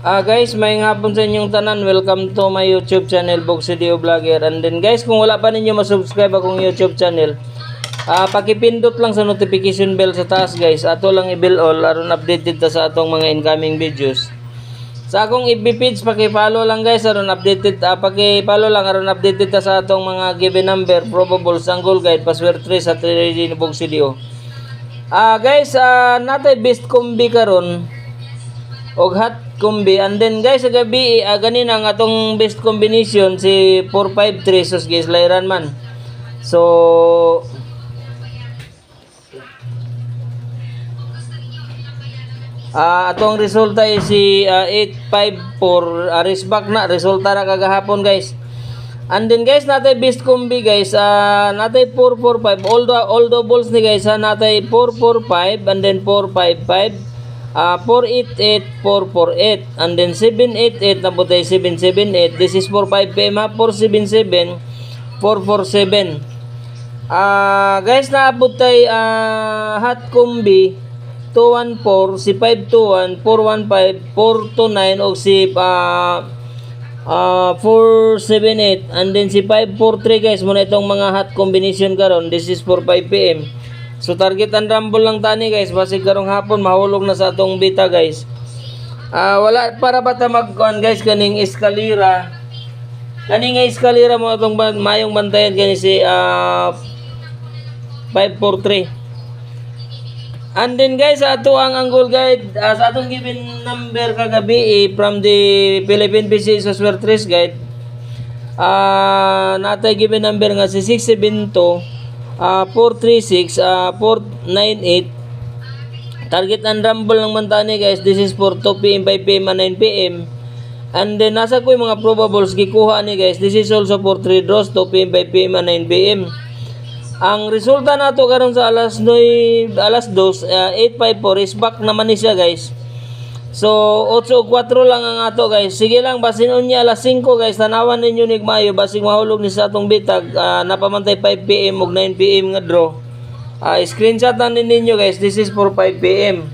Guys, may hapon sa inyong tanan. Welcome to my YouTube channel, Bogsidio Vlogger. And then guys, kung wala pa ninyo masubscribe akong YouTube channel, pakipindot lang sa notification bell sa taas guys. Ato lang i-bell all aron updated ta sa atong mga incoming videos. Sa akong FB page, paki-follow lang guys aron updated, paki-follow lang aron updated ta sa atong mga given number, probable sanggol guide, password 3 sa 3 ready ni Bogsidio. Guys, natay best combi karon og hot combi. And then guys, sa gabi ganina ang atong best combination si 453 sus guys, layran man. So atong resulta is si 854 resback na resulta na kagahapon guys. And then guys, natay best combi guys, natay 445 all doubles ni guys, natay 445 and then 455, 488, 448, and then 788 na butay 778. This is 45 PM ha, 477, 447. Guys, naabot tay hot combi 214, si 521, 415, 429 o si 478, and then si 543 guys, muna itong mga hot combination karon. This is for 5 PM. So target and rumble lang tani guys, basig karong hapon mahulog na sa atong bita guys. Wala para bata magkuan guys kaning eskalera. Kaning nga eskalera mo atong mayong bantayan kani si 543. And then guys, ato ang angle guide sa atong given number kagabi from the Philippine PC Software Trace Guide. Natay given number nga si 672 436 498. Target and rumble ng mantani guys. This is for 2 PM, 5 PM, and 9 PM. And then nasa ko yung mga probables gikuha ni guys. This is also for 3 draws, 2 PM, 5 PM, and 9 PM. Ang resulta nato karon sa alas 2, 854 is back naman ni siya guys. So 8-4 lang ang ato guys. Sige lang, basin unya alas 5 guys, tanawan ninyo nig mayo basig mahulog ni sa atong bitag. Napamantay 5 PM ug 9 PM nga draw. Screenshot lang ninyo guys. This is for 5 PM.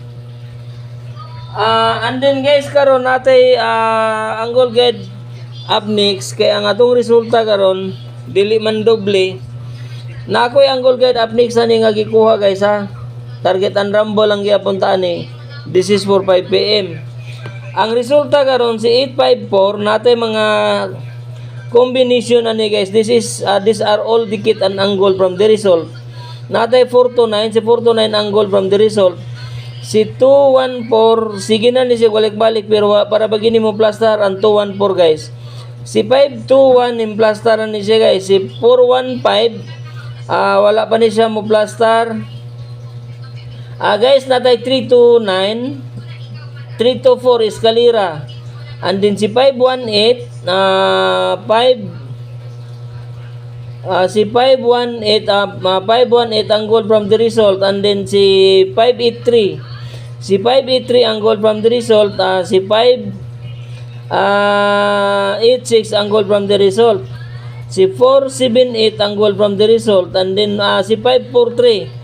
And then guys, karon natay angle guide up next kay ang atong resulta karon dili man doble. Na ako'y angle guide up next ani nga gikuha guys ha. Target and rumble lang gyapon ta ni. This is for 5 PM. Ang resulta karon si 854 natay mga combination ani guys. These are all dikit and angle from the result. Natay 429, si 429 angle from the result. Si 214 sige na ni siya balik-balik pero para bagini mo plaster ang 214 guys. Si 521 im plaster ni siya guys. Si 415 wala pa ni siya mo plaster. Guys, natay 329, 324 eskalera. And then si 518, si 518, 518 ang goal from the result. And then si 583, si 583 ang goal from the result. Si 586 ang goal from the result. Si 478 ang goal from the result. And then si 543,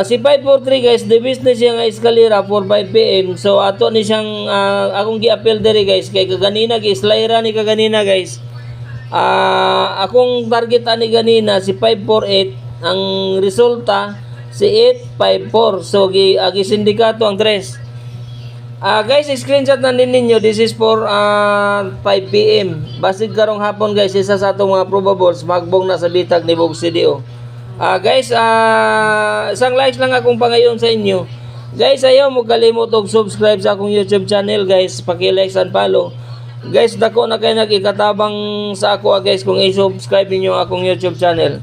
si 543 guys, the business niya nga eskalera for 5 PM. So ato ni siyang akong gi-appeal diri guys kay kaganina gi-slayra ni kaganina guys. Akong target ani ganina si 548, ang resulta si 854. So gi-sindikato ang 3. Guys, screenshot na ninyo. This is for 5 PM. Basig karong hapon guys, isa sa atong mga probables magbong na sa bitag ni Bogsidio. Guys, isang likes lang akong pangayon sa inyo. Guys, ayaw mo kalimot og subscribe sa akong YouTube channel guys. Paki-like and follow. Guys, dako na kayo nakikatabang sa ako guys kung i-subscribe niyo akong YouTube channel.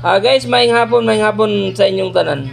Guys, maayong hapon sa inyong tanan.